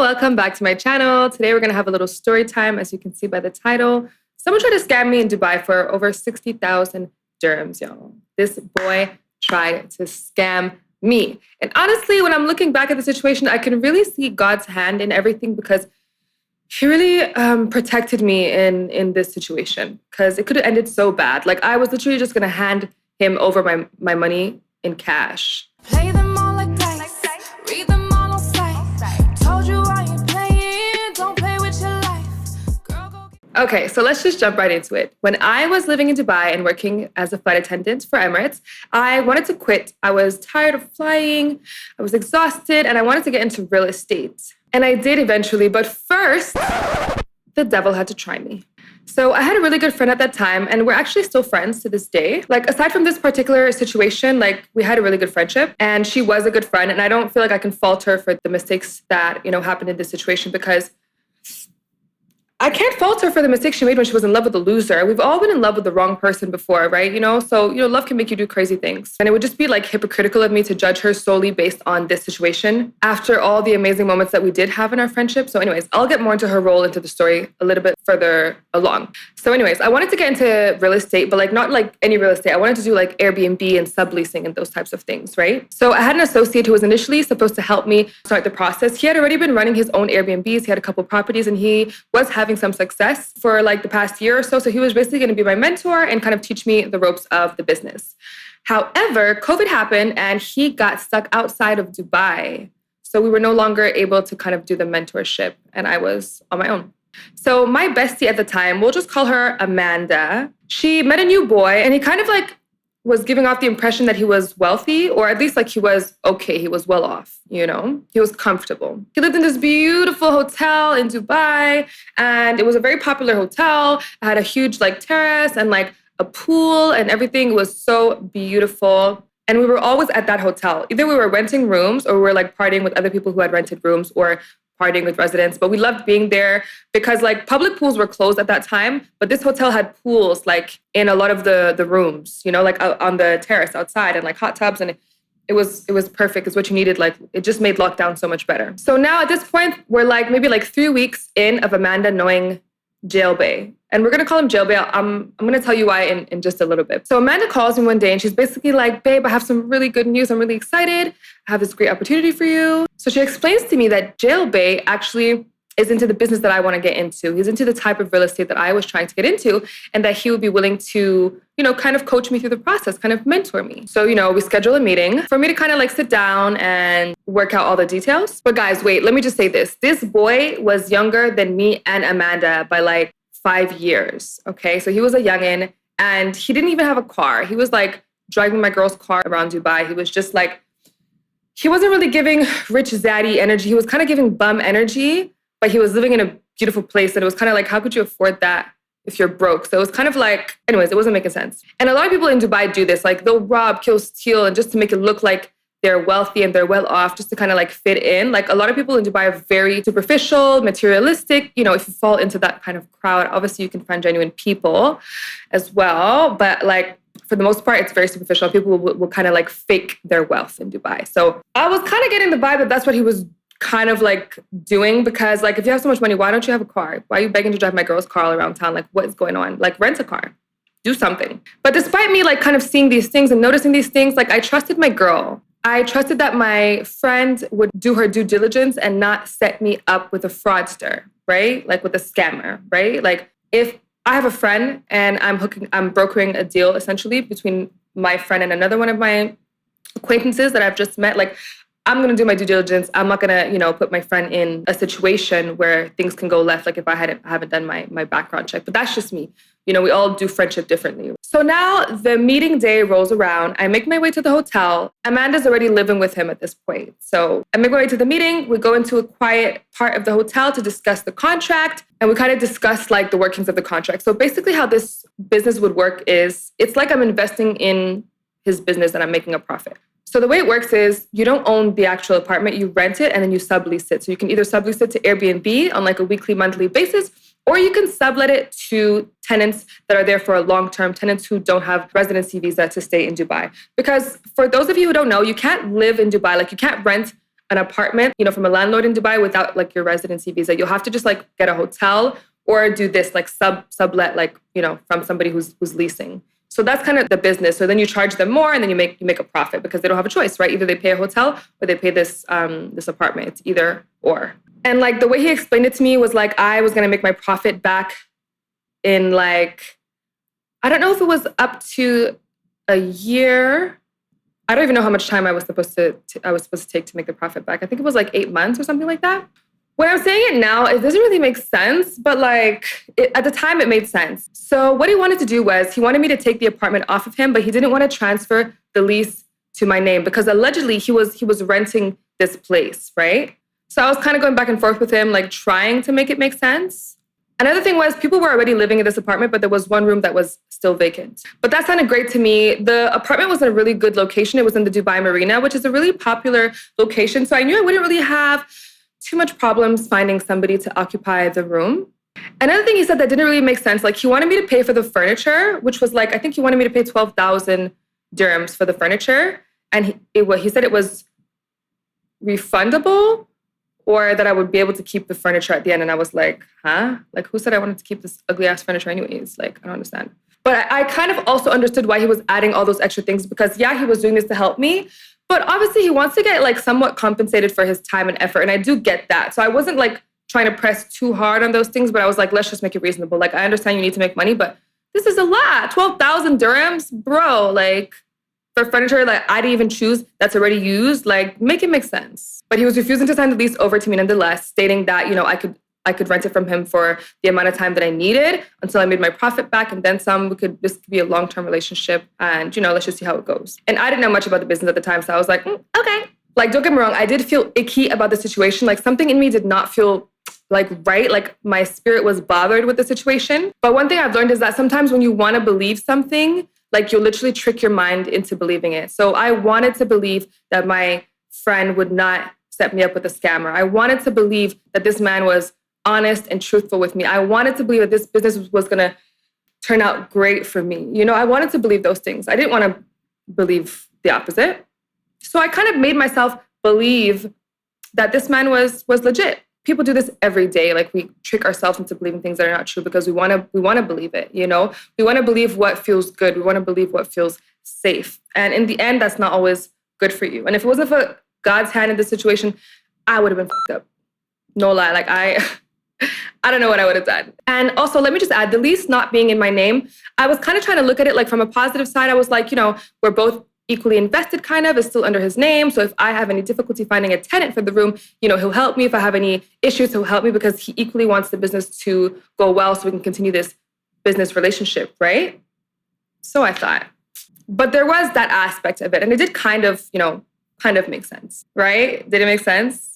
welcome back to my channel. Today we're going to have a little story time, as you can see by the title. Someone tried to scam me in Dubai for over 60,000 dirhams, y'all. This boy tried to scam me. And honestly, when I'm looking back at the situation, I can really see God's hand in everything because he really protected me in this situation because it could have ended so bad. Like I was literally just going to hand him over my money in cash. Play them all like dice, read them all on sight. Told you I ain't playing, don't play with your life. Girl, go get... Okay, so let's just jump right into it. When I was living in Dubai and working as a flight attendant for Emirates, I wanted to quit. I was tired of flying, I was exhausted, and I wanted to get into real estate. And I did eventually, but first, the devil had to try me. So I had a really good friend at that time, and we're actually still friends to this day. Like, aside from this particular situation, like, we had a really good friendship, and she was a good friend, and I don't feel like I can fault her for the mistakes that, happened in this situation because I can't fault her for the mistake she made when she was in love with a loser. We've all been in love with the wrong person before, right? So, love can make you do crazy things. And it would just be like hypocritical of me to judge her solely based on this situation after all the amazing moments that we did have in our friendship. So anyways, I'll get more into her role into the story a little bit further along. So anyways, I wanted to get into real estate, but not like any real estate. I wanted to do like Airbnb and subleasing and those types of things, right? So I had an associate who was initially supposed to help me start the process. He had already been running his own Airbnbs. He had a couple properties and he was having some success for like the past year or so. So he was basically going to be my mentor and kind of teach me the ropes of the business. However, COVID happened and he got stuck outside of Dubai. So we were no longer able to kind of do the mentorship and I was on my own. So my bestie at the time, we'll just call her Amanda. She met a new boy and he kind of like was giving off the impression that he was wealthy, or at least like he was okay, he was well off, he was comfortable. He lived in this beautiful hotel in Dubai and it was a very popular hotel. It had a huge like terrace and like a pool and everything was so beautiful. And we were always at that hotel. Either we were renting rooms or we were like partying with other people who had rented rooms or partying with residents, but we loved being there because like public pools were closed at that time, but this hotel had pools like in a lot of the rooms, like on the terrace outside and like hot tubs, and it was perfect. It's what you needed. Like it just made lockdown so much better. So now at this point, we're like maybe like 3 weeks in of Amanda knowing Jailbay. And we're going to call him Jailbay. I'm going to tell you why in just a little bit. So Amanda calls me one day and she's basically like, babe, I have some really good news. I'm really excited. I have this great opportunity for you. So she explains to me that Jailbay actually is into the business that I want to get into. He's into the type of real estate that I was trying to get into and that he would be willing to, kind of coach me through the process, kind of mentor me. So, we schedule a meeting for me to kind of like sit down and work out all the details. But guys, wait, let me just say this. This boy was younger than me and Amanda by like 5 years, okay? So he was a youngin' and he didn't even have a car. He was like driving my girl's car around Dubai. He was just like, he wasn't really giving rich zaddy energy. He was kind of giving bum energy, but he was living in a beautiful place. And it was kind of like, how could you afford that if you're broke? So it was kind of like, anyways, it wasn't making sense. And a lot of people in Dubai do this. Like they'll rob, kill, steal, and just to make it look like they're wealthy and they're well off just to kind of like fit in. Like a lot of people in Dubai are very superficial, materialistic. If you fall into that kind of crowd, obviously you can find genuine people as well. But like for the most part, it's very superficial. People will kind of like fake their wealth in Dubai. So I was kind of getting the vibe that that's what he was kind of like doing because like if you have so much money, why don't you have a car? Why are you begging to drive my girl's car all around town? Like what is going on? Like rent a car. Do something. But despite me like kind of seeing these things and noticing these things, like I trusted my girl. I trusted that my friend would do her due diligence and not set me up with a fraudster, right? Like with a scammer, right? Like if I have a friend and I'm brokering a deal essentially between my friend and another one of my acquaintances that I've just met, like I'm going to do my due diligence. I'm not going to, put my friend in a situation where things can go left, like if I haven't done my background check. But that's just me. We all do friendship differently. So now the meeting day rolls around. I make my way to the hotel. Amanda's already living with him at this point. So I make my way to the meeting. We go into a quiet part of the hotel to discuss the contract. And we kind of discuss like the workings of the contract. So basically how this business would work is it's like I'm investing in his business and I'm making a profit. So the way it works is you don't own the actual apartment, you rent it and then you sublease it. So you can either sublease it to Airbnb on like a weekly, monthly basis, or you can sublet it to tenants that are there for a long-term, tenants who don't have residency visa to stay in Dubai. Because for those of you who don't know, you can't live in Dubai, like you can't rent an apartment, from a landlord in Dubai without like your residency visa. You'll have to just like get a hotel or do this like sublet, like, from somebody who's leasing. So that's kind of the business. So then you charge them more and then you make a profit because they don't have a choice, right? Either they pay a hotel or they pay this apartment. It's either or. And like the way he explained it to me was like I was going to make my profit back in like, I don't know if it was up to a year. I don't even know how much time I was supposed to take to make the profit back. I think it was like 8 months or something like that. When I'm saying it now, it doesn't really make sense, but like at the time it made sense. So what he wanted to do was he wanted me to take the apartment off of him, but he didn't want to transfer the lease to my name because allegedly he was renting this place, right? So I was kind of going back and forth with him, like trying to make it make sense. Another thing was people were already living in this apartment, but there was one room that was still vacant. But that sounded great to me. The apartment was in a really good location. It was in the Dubai Marina, which is a really popular location. So I knew I wouldn't really have too much problems finding somebody to occupy the room. Another thing he said that didn't really make sense, like he wanted me to pay for the furniture, which was like, I think he wanted me to pay 12,000 dirhams for the furniture. And he said it was refundable or that I would be able to keep the furniture at the end. And I was like, huh? Like who said I wanted to keep this ugly ass furniture anyways? Like, I don't understand. But I kind of also understood why he was adding all those extra things because yeah, he was doing this to help me. But obviously he wants to get like somewhat compensated for his time and effort. And I do get that. So I wasn't like trying to press too hard on those things, but I was like, let's just make it reasonable. Like, I understand you need to make money, but this is a lot. 12,000 dirhams, bro. Like for furniture that I didn't even choose that's already used, like make it make sense. But he was refusing to sign the lease over to me nonetheless, stating that, I could rent it from him for the amount of time that I needed until I made my profit back and then some. This could be a long-term relationship and, let's just see how it goes. And I didn't know much about the business at the time. So I was like, okay. Like, don't get me wrong. I did feel icky about the situation. Like something in me did not feel like right. Like my spirit was bothered with the situation. But one thing I've learned is that sometimes when you want to believe something, like you'll literally trick your mind into believing it. So I wanted to believe that my friend would not set me up with a scammer. I wanted to believe that this man was honest and truthful with me. I wanted to believe that this business was going to turn out great for me. I wanted to believe those things. I didn't want to believe the opposite. So I kind of made myself believe that this man was legit. People do this every day. Like we trick ourselves into believing things that are not true because we want to believe it, We want to believe what feels good. We want to believe what feels safe. And in the end, that's not always good for you. And if it wasn't for God's hand in this situation, I would have been fucked up. No lie. Like I don't know what I would have done. And also, let me just add, the lease not being in my name, I was kind of trying to look at it like from a positive side. I was like, we're both equally invested kind of. It's still under his name. So if I have any difficulty finding a tenant for the room, he'll help me. If I have any issues, he'll help me because he equally wants the business to go well so we can continue this business relationship, right? So I thought. But there was that aspect of it. And it did kind of make sense, right? Did it make sense?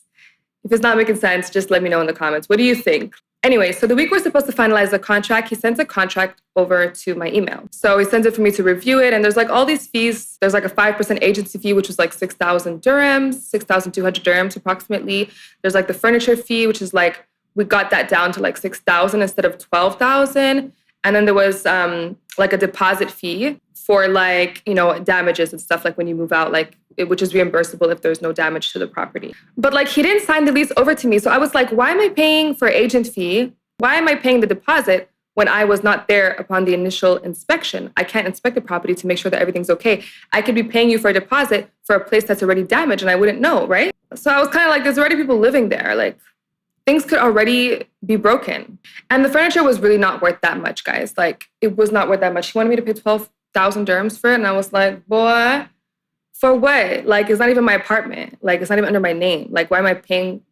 If it's not making sense, just let me know in the comments. What do you think? Anyway, so the week we're supposed to finalize the contract, he sends a contract over to my email. So he sends it for me to review it. And there's like all these fees. There's like a 5% agency fee, which was like 6,000 dirhams, 6,200 dirhams approximately. There's like the furniture fee, which is like, we got that down to like 6,000 instead of 12,000. And then there was like a deposit fee for like, damages and stuff like when you move out, like which is reimbursable if there's no damage to the property. But like he didn't sign the lease over to me. So I was like, why am I paying for agent fee? Why am I paying the deposit when I was not there upon the initial inspection? I can't inspect the property to make sure that everything's okay. I could be paying you for a deposit for a place that's already damaged and I wouldn't know, right? So I was kind of like, there's already people living there. Like things could already be broken. And the furniture was really not worth that much, guys. Like it was not worth that much. He wanted me to pay 12,000 dirhams for it. And I was like, boy, for what? Like, it's not even my apartment. Like, it's not even under my name. Like, why am I paying?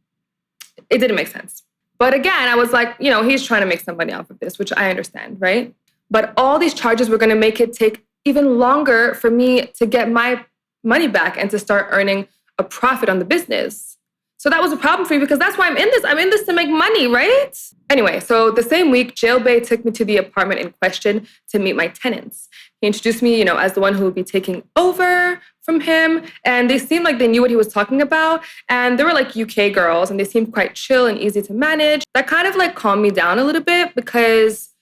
It didn't make sense. But again, I was like, he's trying to make some money off of this, which I understand, right? But all these charges were going to make it take even longer for me to get my money back and to start earning a profit on the business. So that was a problem for me because that's why I'm in this. I'm in this to make money, right? Anyway, so the same week, Jail Bay took me to the apartment in question to meet my tenants. He introduced me, as the one who would be taking over from him. And they seemed like they knew what he was talking about. And they were like UK girls and they seemed quite chill and easy to manage. That kind of like calmed me down a little bit because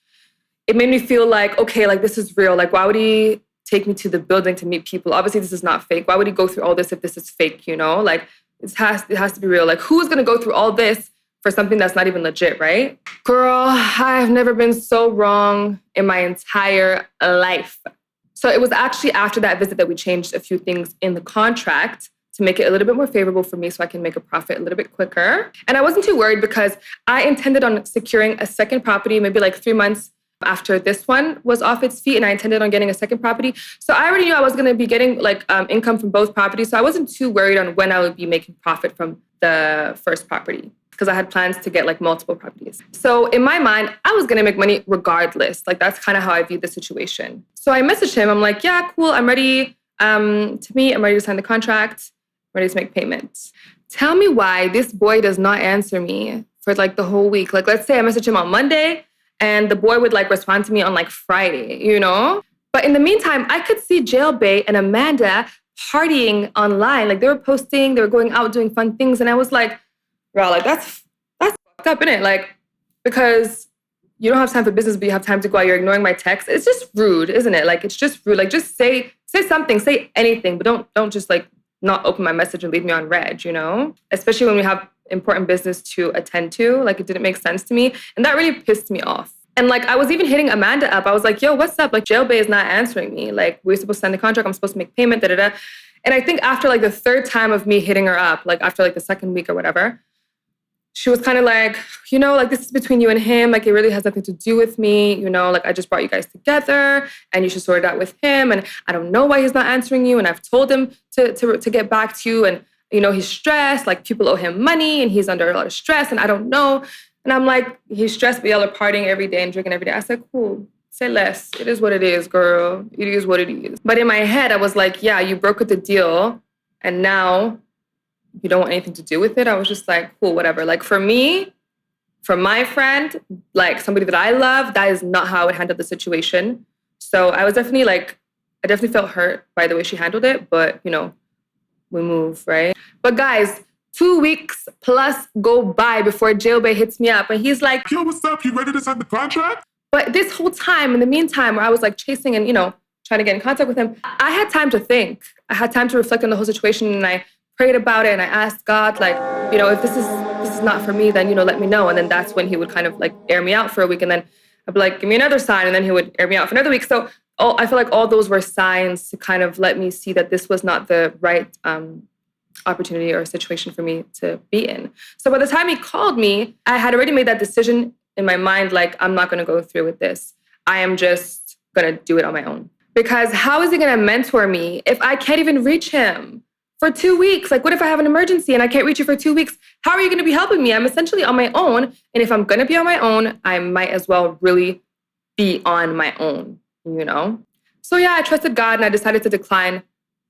it made me feel like, okay, like this is real. Like, why would he take me to the building to meet people? Obviously, this is not fake. Why would he go through all this if this is fake, Like, it has to be real. Like, who's going to go through all this for something that's not even legit, right? Girl, I've never been so wrong in my entire life. So it was actually after that visit that we changed a few things in the contract to make it a little bit more favorable for me so I can make a profit a little bit quicker. And I wasn't too worried because I intended on securing a second property maybe like 3 months after this one was off its feet, and I intended on getting a second property. So I already knew I was going to be getting like income from both properties. So I wasn't too worried on when I would be making profit from the first property because I had plans to get like multiple properties. So in my mind, I was going to make money regardless. Like that's kind of how I viewed the situation. So I messaged him. I'm like, yeah, cool. I'm ready to meet. I'm ready to sign the contract. I'm ready to make payments. Tell me why this boy does not answer me for like the whole week. Like let's say I message him on Monday, and the boy would like respond to me on like Friday, you know? But in the meantime, I could see Jailbait and Amanda partying online. Like they were posting, they were going out doing fun things. And I was like, bro, like that's fucked up, innit? Like, because you don't have time for business, but you have time to go out. You're ignoring my text. It's just rude, isn't it? Like, it's just rude. Like, just say something, say anything, but don't just like not open my message and leave me on red, you know? Especially when we have important business to attend to. Like, it didn't make sense to me. And that really pissed me off. And like, I was even hitting Amanda up. I was like, yo, what's up? Like, Jailbait is not answering me. Like, we're supposed to sign the contract. I'm supposed to make payment, da-da-da. And I think after like the third time of me hitting her up, like after like the second week or whatever, she was kind of like, you know, like this is between you and him. Like it really has nothing to do with me. You know, like I just brought you guys together and you should sort it out with him. And I don't know why he's not answering you. And I've told him to get back to you. And, you know, he's stressed. Like people owe him money and he's under a lot of stress. And I don't know. And I'm like, he's stressed, but y'all are partying every day and drinking every day. I said, cool. Say less. It is what it is, girl. It is what it is. But in my head, I was like, yeah, you brokered the deal. And now you don't want anything to do with it. I was just like, cool, whatever. Like for me, for my friend, like somebody that I love, that is not how I would handle the situation. So I was definitely like, I definitely felt hurt by the way she handled it. But, you know, we move, right? But guys, 2 weeks plus go by before Jailbait hits me up. And he's like, yo, what's up? You ready to sign the contract? But this whole time, in the meantime, where I was like chasing and, you know, trying to get in contact with him, I had time to think. I had time to reflect on the whole situation, and I prayed about it and I asked God, like, you know, if this is not for me, then, you know, let me know. And then that's when he would kind of like air me out for a week. And then I'd be like, give me another sign. And then he would air me out for another week. So I feel like all those were signs to kind of let me see that this was not the right opportunity or situation for me to be in. So by the time he called me, I had already made that decision in my mind, like, I'm not going to go through with this. I am just going to do it on my own. Because how is he going to mentor me if I can't even reach him for 2 weeks? Like, what if I have an emergency and I can't reach you for 2 weeks? How are you going to be helping me? I'm essentially on my own. And if I'm going to be on my own, I might as well really be on my own, you know? So yeah, I trusted God and I decided to decline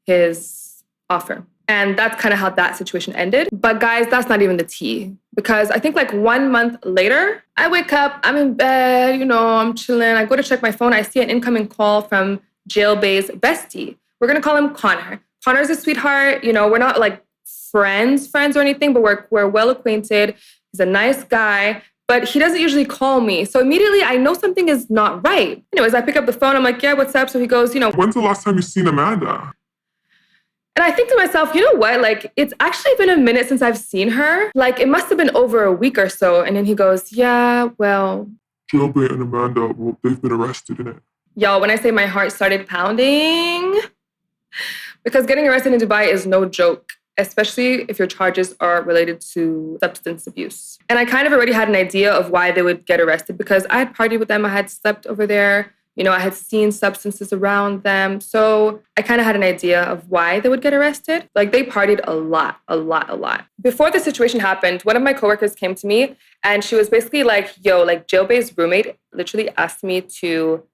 his offer. And that's kind of how that situation ended. But guys, that's not even the tea. Because I think like 1 month later, I wake up, I'm in bed, you know, I'm chilling. I go to check my phone. I see an incoming call from Jailbait's bestie. We're going to call him Connor. Connor's a sweetheart. You know, we're not like friends or anything, but we're well acquainted. He's a nice guy, but he doesn't usually call me. So immediately I know something is not right. Anyways, I pick up the phone. I'm like, yeah, what's up? So he goes, you know, when's the last time you seen Amanda? And I think to myself, you know what? Like, it's actually been a minute since I've seen her. Like, it must have been over a week or so. And then he goes, yeah, well. Jailbait and Amanda, well, they've been arrested in it. Y'all, when I say my heart started pounding, because getting arrested in Dubai is no joke, especially if your charges are related to substance abuse. And I kind of already had an idea of why they would get arrested because I had partied with them. I had slept over there. You know, I had seen substances around them. So I kind of had an idea of why they would get arrested. Like they partied a lot. Before the situation happened, one of my coworkers came to me and she was basically like, yo, like Jailbait's roommate literally asked me to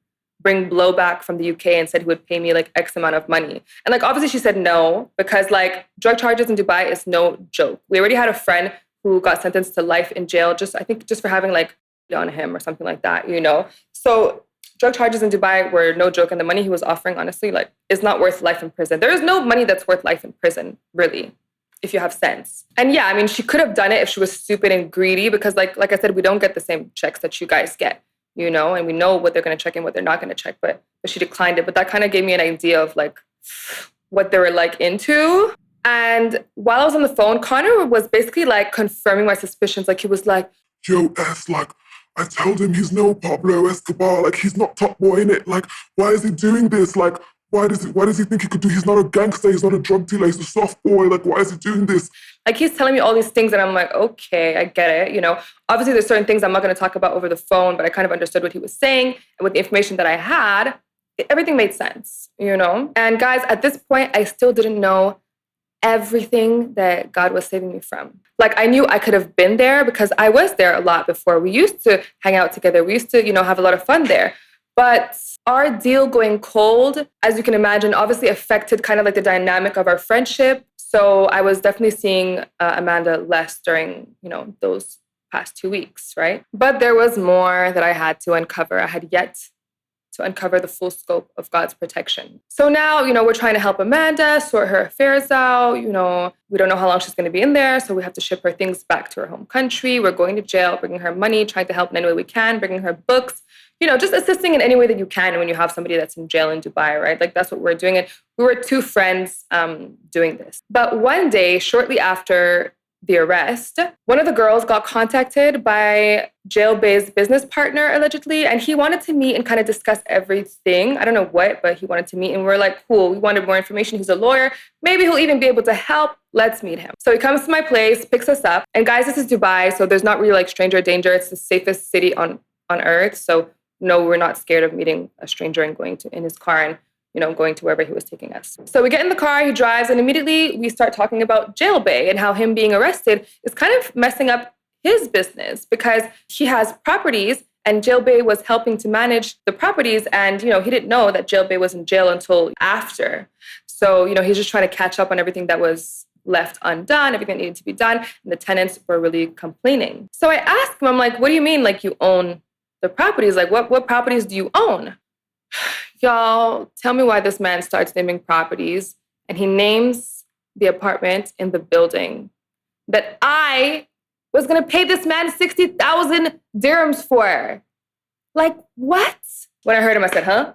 bring blowback from the UK and said he would pay me like X amount of money. And like, obviously she said no, because like drug charges in Dubai is no joke. We already had a friend who got sentenced to life in jail, just for having like on him or something like that, you know? So drug charges in Dubai were no joke, and the money he was offering, honestly, like, is not worth life in prison. There is no money that's worth life in prison, really, if you have sense. And yeah, I mean, she could have done it if she was stupid and greedy, because like I said, we don't get the same checks that you guys get, you know, and we know what they're going to check and what they're not going to check, but she declined it. But that kind of gave me an idea of like what they were like into. And while I was on the phone, Connor was basically like confirming my suspicions. Like he was like, Yo, S, like, I told him he's no Pablo Escobar. Like, he's not top boy in it. Like, why is he doing this? Like, why does he think he could do? He's not a gangster. He's not a drug dealer. He's a soft boy. Like, why is he doing this? like he's telling me all these things and I'm like, okay, I get it. You know, obviously there's certain things I'm not going to talk about over the phone, but I kind of understood what he was saying. And with the information that I had, everything made sense, you know? And guys, at this point, I still didn't know everything that God was saving me from. Like I knew I could have been there because I was there a lot before. We used to hang out together. We used to, you know, have a lot of fun there. But our deal going cold, as you can imagine, obviously affected kind of like the dynamic of our friendship. So I was definitely seeing Amanda less during, you know, those past 2 weeks, right? But there was more that I had to uncover. I had yet to uncover the full scope of God's protection. So now, you know, we're trying to help Amanda sort her affairs out. You know, we don't know how long she's going to be in there, so we have to ship her things back to her home country. We're going to jail, bringing her money, trying to help in any way we can, bringing her books, you know, just assisting in any way that you can when you have somebody that's in jail in Dubai, right? Like that's what we're doing. And we were two friends doing this. But one day, shortly after the arrest, one of the girls got contacted by Jail Bay's business partner, allegedly, and he wanted to meet and kind of discuss everything. I don't know what, but he wanted to meet, and we're like, cool, we wanted more information. He's a lawyer. Maybe he'll even be able to help. Let's meet him. So he comes to my place, picks us up, and guys, this is Dubai, so there's not really like stranger danger. It's the safest city on earth. So no, we're not scared of meeting a stranger and going in his car and, you know, going to wherever he was taking us. So we get in the car, he drives, and immediately we start talking about Jail Bay and how him being arrested is kind of messing up his business because he has properties and Jail Bay was helping to manage the properties. And, you know, he didn't know that Jail Bay was in jail until after. So, you know, he's just trying to catch up on everything that was left undone, everything that needed to be done. And the tenants were really complaining. So I asked him, I'm like, what do you mean, like, you own the properties? Like, what properties do you own? Y'all, tell me why this man starts naming properties and he names the apartment in the building that I was going to pay this man 60,000 dirhams for. Like, what? When I heard him, I said, huh?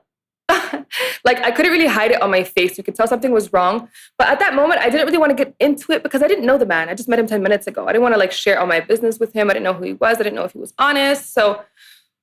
Like, I couldn't really hide it on my face. You could tell something was wrong. But at that moment, I didn't really want to get into it because I didn't know the man. I just met him 10 minutes ago. I didn't want to like share all my business with him. I didn't know who he was. I didn't know if he was honest. So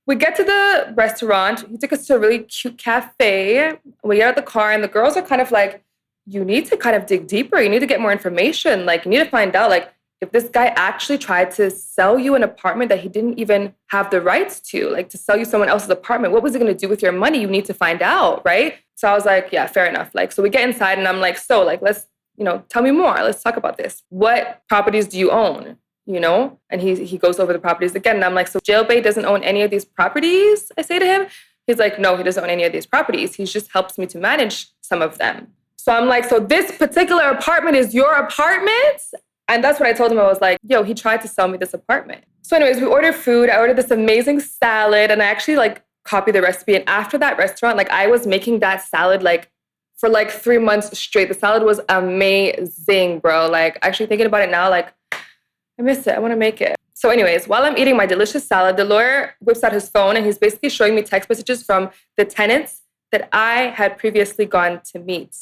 we get to the restaurant. He took us to a really cute cafe. We get out of the car and the girls are kind of like, you need to kind of dig deeper. You need to get more information. Like, you need to find out, like, if this guy actually tried to sell you an apartment that he didn't even have the rights to, like to sell you someone else's apartment, what was he going to do with your money? You need to find out, right? So I was like, yeah, fair enough. Like, so we get inside and I'm like, so like, let's, you know, tell me more. Let's talk about this. What properties do you own? You know? And he goes over the properties again. And I'm like, so Jail Bay doesn't own any of these properties? I say to him. He's like, no, he doesn't own any of these properties. He just helps me to manage some of them. So I'm like, so this particular apartment is your apartment? And that's what I told him. I was like, yo, he tried to sell me this apartment. So anyways, we ordered food. I ordered this amazing salad and I actually like copied the recipe. And after that restaurant, like I was making that salad like for like 3 months straight. The salad was amazing, bro. Like actually thinking about it now, like I miss it. I want to make it. So anyways, while I'm eating my delicious salad, the lawyer whips out his phone and he's basically showing me text messages from the tenants that I had previously gone to meet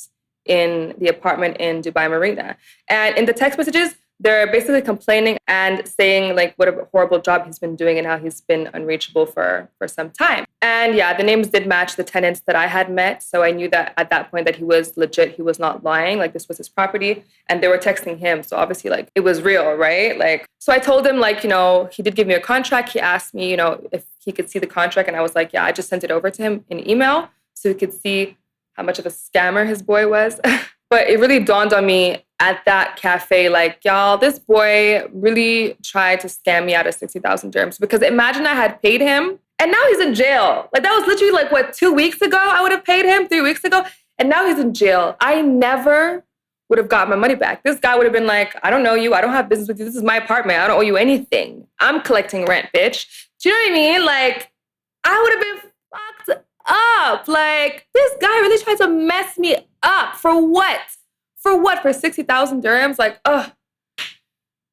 in the apartment in Dubai Marina. And in the text messages, they're basically complaining and saying like what a horrible job he's been doing and how he's been unreachable for some time. And yeah, the names did match the tenants that I had met. So I knew that at that point that he was legit. He was not lying. Like this was his property and they were texting him. So obviously like it was real, right? Like, so I told him like, you know, he did give me a contract. He asked me, you know, if he could see the contract. And I was like, yeah, I just sent it over to him in email so he could see how much of a scammer his boy was. But it really dawned on me at that cafe, like, y'all, this boy really tried to scam me out of 60,000 dirhams. Because imagine I had paid him and now he's in jail. Like that was literally like, what, 2 weeks ago I would have paid him, 3 weeks ago. And now he's in jail. I never would have got my money back. This guy would have been like, I don't know you. I don't have business with you. This is my apartment. I don't owe you anything. I'm collecting rent, bitch. Do you know what I mean? Like, I would have been fucked up. Like, this guy really tried to mess me up. For what? For what? For 60,000 dirhams? Like, ugh.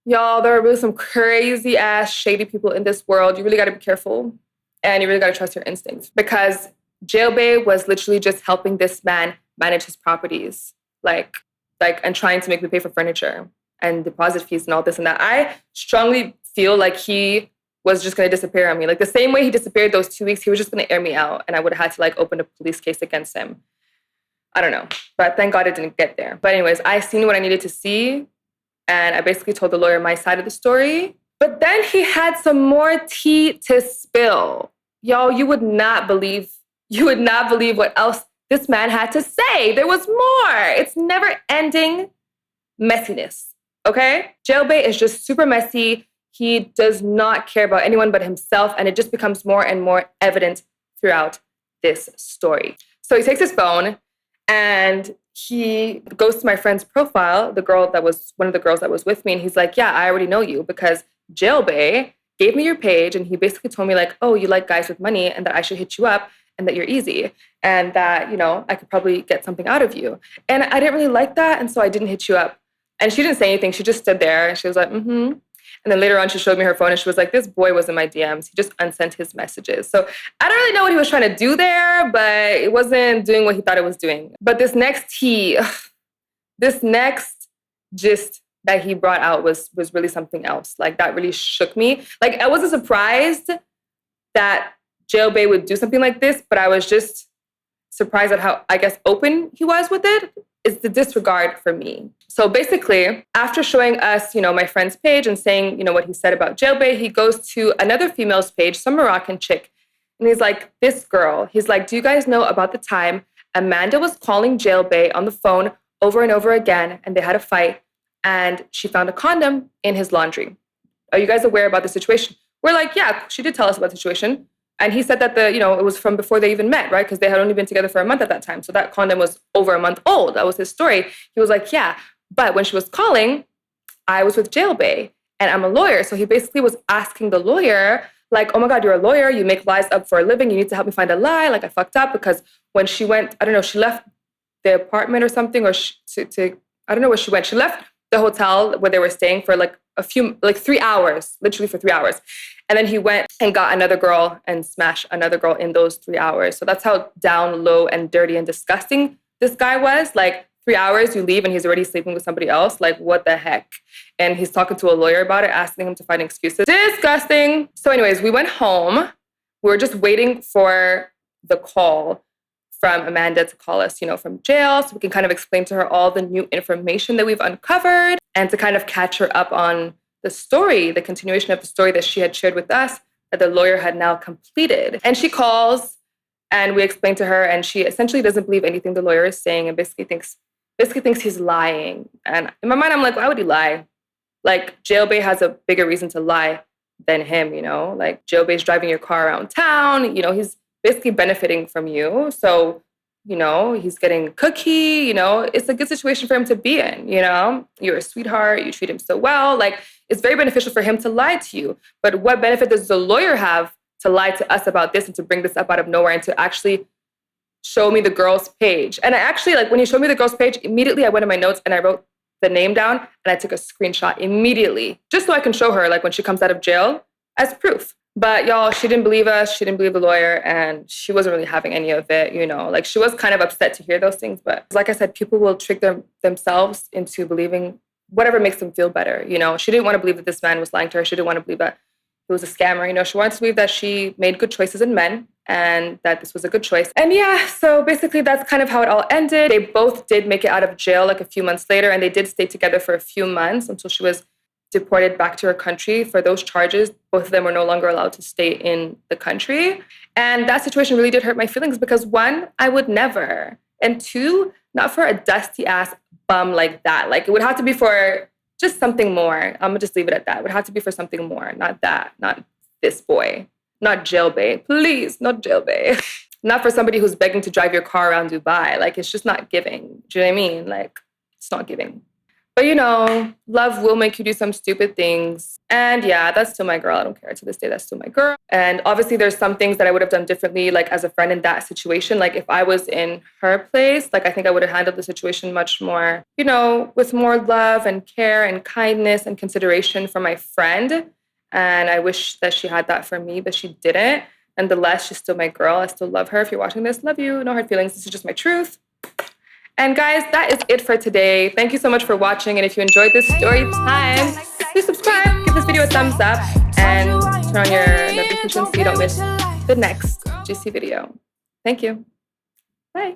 Y'all, there are really some crazy ass shady people in this world. You really got to be careful. And you really got to trust your instincts. Because Jail Bay was literally just helping this man manage his properties. Like, like, and trying to make me pay for furniture and deposit fees and all this and that. I strongly feel like he was just going to disappear on me. Like the same way he disappeared those 2 weeks, he was just going to air me out and I would have had to like open a police case against him. I don't know, but thank God it didn't get there. But anyways, I seen what I needed to see and I basically told the lawyer my side of the story. But then he had some more tea to spill. Y'all, you would not believe what else this man had to say. There was more. It's never ending messiness, okay? Jailbait is just super messy. He does not care about anyone but himself, and it just becomes more and more evident throughout this story. So he takes his phone and he goes to my friend's profile, one of the girls that was with me, and he's like, yeah, I already know you because Jailbait gave me your page and he basically told me like, oh, you like guys with money and that I should hit you up and that you're easy and that, you know, I could probably get something out of you. And I didn't really like that, and so I didn't hit you up. And she didn't say anything. She just stood there and she was like, mm-hmm. And then later on, she showed me her phone and she was like, this boy was in my DMs. He just unsent his messages. So I don't really know what he was trying to do there, but it wasn't doing what he thought it was doing. But this next gist that he brought out was really something else. Like that really shook me. Like I wasn't surprised that Jailbait would do something like this, but I was just surprised at how, I guess, open he was with it. It's the disregard for me. So basically, after showing us, you know, my friend's page and saying, you know, what he said about Jailbait, he goes to another female's page, some Moroccan chick, and he's like, this girl, he's like, do you guys know about the time Amanda was calling Jailbait on the phone over and over again, and they had a fight, and she found a condom in his laundry? Are you guys aware about the situation? We're like, yeah, she did tell us about the situation. And he said that it was from before they even met, right? Because they had only been together for a month at that time. So that condom was over a month old. That was his story. He was like, yeah. But when she was calling, I was with Jailbait and I'm a lawyer. So he basically was asking the lawyer, like, oh my God, you're a lawyer. You make lies up for a living. You need to help me find a lie. Like I fucked up because when she went, I don't know, she left the apartment or something, or I don't know where she went. She left the hotel where they were staying for like 3 hours, literally for 3 hours. And then he went and got another girl and smashed another girl in those 3 hours. So that's how down low and dirty and disgusting this guy was. Like 3 hours, you leave and he's already sleeping with somebody else. Like what the heck? And he's talking to a lawyer about it, asking him to find excuses. Disgusting. So anyways, we went home. We were just waiting for the call from Amanda to call us, you know, from jail, so we can kind of explain to her all the new information that we've uncovered and to kind of catch her up on the story, the continuation of the story that she had shared with us that the lawyer had now completed. And she calls and we explain to her, and she essentially doesn't believe anything the lawyer is saying and basically thinks he's lying. And in my mind, I'm like, why would he lie? Like Jailbait has a bigger reason to lie than him, you know? Like Jailbait's driving your car around town, you know, he's basically benefiting from you. So, you know, he's getting a cookie, you know, it's a good situation for him to be in, you know? You're a sweetheart, you treat him so well. Like, it's very beneficial for him to lie to you. But what benefit does the lawyer have to lie to us about this and to bring this up out of nowhere and to actually show me the girl's page? And I actually, like, when he showed me the girl's page, immediately I went in my notes and I wrote the name down and I took a screenshot immediately, just so I can show her, like, when she comes out of jail as proof. But y'all, she didn't believe us. She didn't believe the lawyer, and she wasn't really having any of it, you know. Like, she was kind of upset to hear those things. But like I said, people will trick themselves into believing whatever makes them feel better, you know. She didn't want to believe that this man was lying to her. She didn't want to believe that he was a scammer, you know. She wanted to believe that she made good choices in men and that this was a good choice. And yeah, so basically that's kind of how it all ended. They both did make it out of jail like a few months later, and they did stay together for a few months until she was deported back to her country for those charges. Both of them were no longer allowed to stay in the country. And that situation really did hurt my feelings because, one, I would never. And two, not for a dusty ass bum like that. Like, it would have to be for just something more. I'm gonna just leave it at that. It would have to be for something more, not that, not this boy, not Jailbait. Please, not Jailbait. Not for somebody who's begging to drive your car around Dubai. Like, it's just not giving. Do you know what I mean? Like, it's not giving. But, you know, love will make you do some stupid things. And yeah, that's still my girl. I don't care. To this day, that's still my girl. And obviously there's some things that I would have done differently, like as a friend in that situation. Like if I was in her place, like I think I would have handled the situation much more, you know, with more love and care and kindness and consideration for my friend. And I wish that she had that for me, but she didn't. Nonetheless, she's still my girl. I still love her. If you're watching this, love you. No hard feelings. This is just my truth. And guys, that is it for today. Thank you so much for watching. And if you enjoyed this story time, please subscribe, give this video a thumbs up, and turn on your notifications so you don't miss the next juicy video. Thank you. Bye.